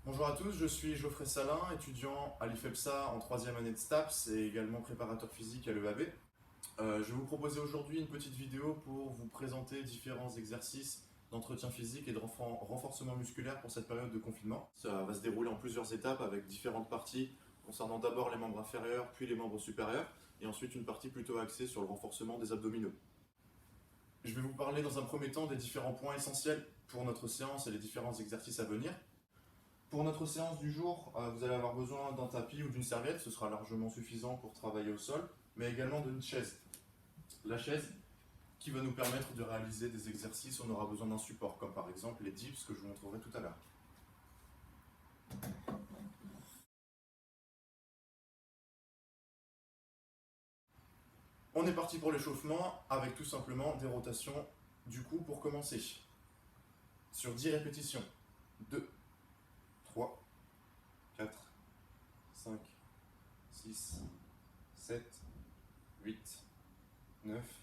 Bonjour à tous, je suis Geoffrey Salin, étudiant à l'IFEPSA en troisième année de STAPS et également préparateur physique à l'EAB. Je vais vous proposer aujourd'hui une petite vidéo pour vous présenter différents exercices d'entretien physique et de renforcement musculaire pour cette période de confinement. Ça va se dérouler en plusieurs étapes avec différentes parties concernant d'abord les membres inférieurs, puis les membres supérieurs, et ensuite une partie plutôt axée sur le renforcement des abdominaux. Je vais vous parler dans un premier temps des différents points essentiels pour notre séance et les différents exercices à venir. Pour notre séance du jour, vous allez avoir besoin d'un tapis ou d'une serviette, ce sera largement suffisant pour travailler au sol, mais également d'une chaise. La chaise qui va nous permettre de réaliser des exercices, on aura besoin d'un support, comme par exemple les dips que je vous montrerai tout à l'heure. On est parti pour l'échauffement avec tout simplement des rotations du cou pour commencer. Sur 10 répétitions. 2, 3, 4, 5, 6, 7, 8, 9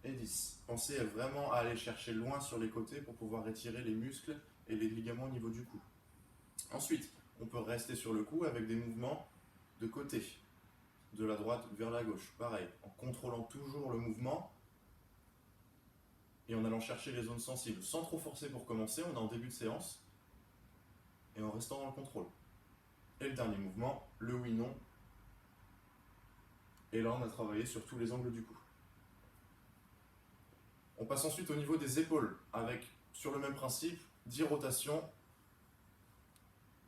et 10. Pensez vraiment à aller chercher loin sur les côtés pour pouvoir étirer les muscles et les ligaments au niveau du cou. Ensuite, on peut rester sur le cou avec des mouvements de côté, de la droite vers la gauche. Pareil, en contrôlant toujours le mouvement et en allant chercher les zones sensibles. Sans trop forcer pour commencer, on est en début de séance et en restant dans le contrôle. Et le dernier mouvement, le oui-non. Et là, on a travaillé sur tous les angles du cou. On passe ensuite au niveau des épaules, avec, sur le même principe, 10 rotations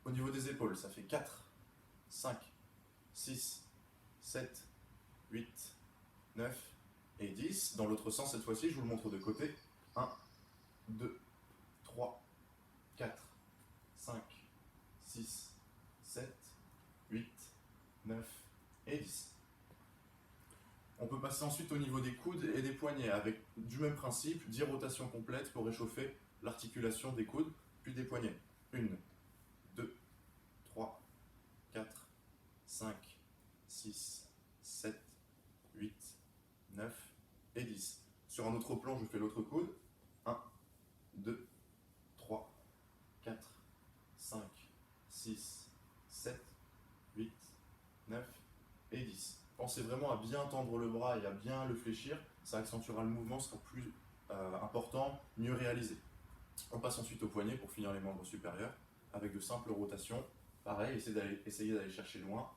au niveau des épaules. Ça fait 4, 5, 6, 7, 8, 9 et 10. Dans l'autre sens, cette fois-ci, je vous le montre de côté. 1, 2, 3, 4, 5, 6, 7, 8, 9 et 10. On peut passer ensuite au niveau des coudes et des poignets avec du même principe, 10 rotations complètes pour réchauffer l'articulation des coudes puis des poignets. 1, 2, 3, 4, 5, 6, 7, 8, 9 et 10. Sur un autre plan, je fais l'autre coude. 1, 2, 3, 4, 5, 6, 7, 8, 9 et 10. Pensez vraiment à bien tendre le bras et à bien le fléchir, ça accentuera le mouvement, sera plus important, mieux réalisé. On passe ensuite au poignet pour finir les membres supérieurs avec de simples rotations. Pareil, essayez d'aller chercher loin.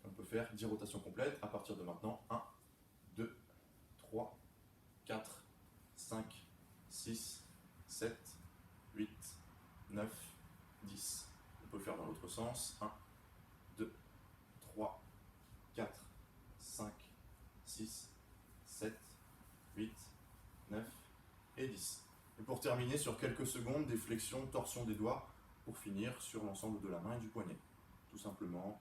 On peut faire 10 rotations complètes à partir de maintenant. 1, 2, 3, 4, 5, 6, 7, 8, 9, 10. On peut faire dans l'autre sens. 1, 2, 3, 4, 5, 6, 7, 8, 9 et 10. Et pour terminer, sur quelques secondes, des flexions, torsion des doigts pour finir sur l'ensemble de la main et du poignet. Tout simplement,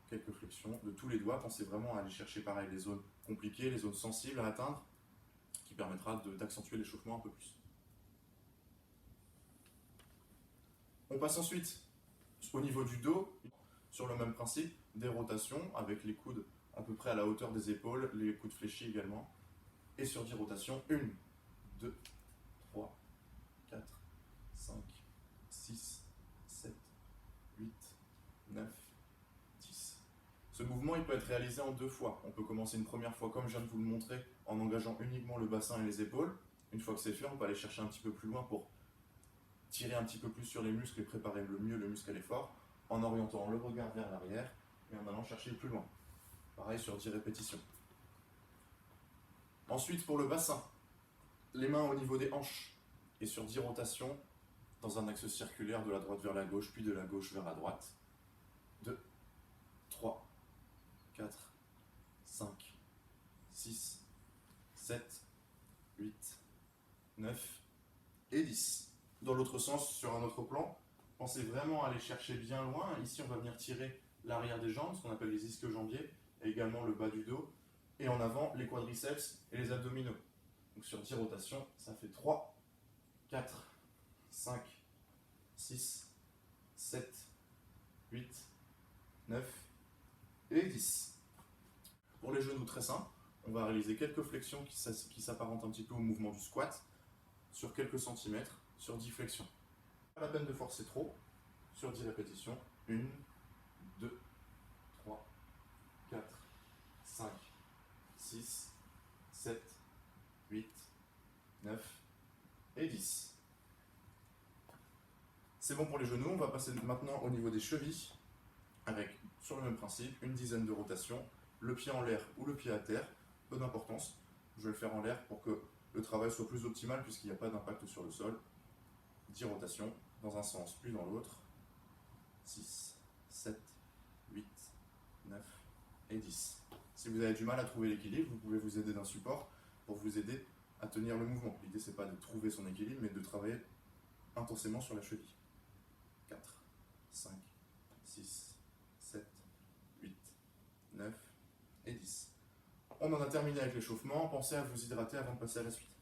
quelques flexions de tous les doigts. Pensez vraiment à aller chercher pareil les zones compliquées, les zones sensibles à atteindre, qui permettra d'accentuer l'échauffement un peu plus. On passe ensuite au niveau du dos, sur le même principe, des rotations avec les coudes à peu près à la hauteur des épaules, les coudes fléchis également. Et sur 10 rotations, 1, 2, 3, 4, 5, 6, 7, 8, 9, 10. Ce mouvement il peut être réalisé en 2 fois. On peut commencer une première fois comme je viens de vous le montrer en engageant uniquement le bassin et les épaules. Une fois que c'est fait, on peut aller chercher un petit peu plus loin pour tirer un petit peu plus sur les muscles et préparer le mieux le muscle à l'effort en orientant le regard vers l'arrière et en allant chercher plus loin. Pareil sur 10 répétitions. Ensuite, pour le bassin, les mains au niveau des hanches et sur 10 rotations dans un axe circulaire de la droite vers la gauche, puis de la gauche vers la droite. 2, 3, 4, 5, 6, 7, 8, 9 et 10. Dans l'autre sens, sur un autre plan, pensez vraiment à aller chercher bien loin. Ici, on va venir tirer l'arrière des jambes, ce qu'on appelle les ischio-jambiers, et également le bas du dos, et en avant les quadriceps et les abdominaux. Donc sur 10 rotations, ça fait 3, 4, 5, 6, 7, 8, 9 et 10. Pour les genoux, très simple, on va réaliser quelques flexions qui s'apparentent un petit peu au mouvement du squat, sur quelques centimètres, sur 10 flexions. Pas la peine de forcer trop. sur 10 répétitions. 1, 2, 3, 4, 5, 6, 7, 8, 9 et 10. C'est bon pour les genoux, on va passer maintenant au niveau des chevilles, avec, sur le même principe, une dizaine de rotations, le pied en l'air ou le pied à terre, peu d'importance. Je vais le faire en l'air pour que le travail soit plus optimal puisqu'il n'y a pas d'impact sur le sol. 10 rotations, dans un sens puis dans l'autre. 6, 7, 8, 9 et 10. Si vous avez du mal à trouver l'équilibre, vous pouvez vous aider d'un support pour vous aider à tenir le mouvement. L'idée, c'est pas de trouver son équilibre, mais de travailler intensément sur la cheville. 4, 5, 6, 7, 8, 9 et 10. On en a terminé avec l'échauffement. Pensez à vous hydrater avant de passer à la suite.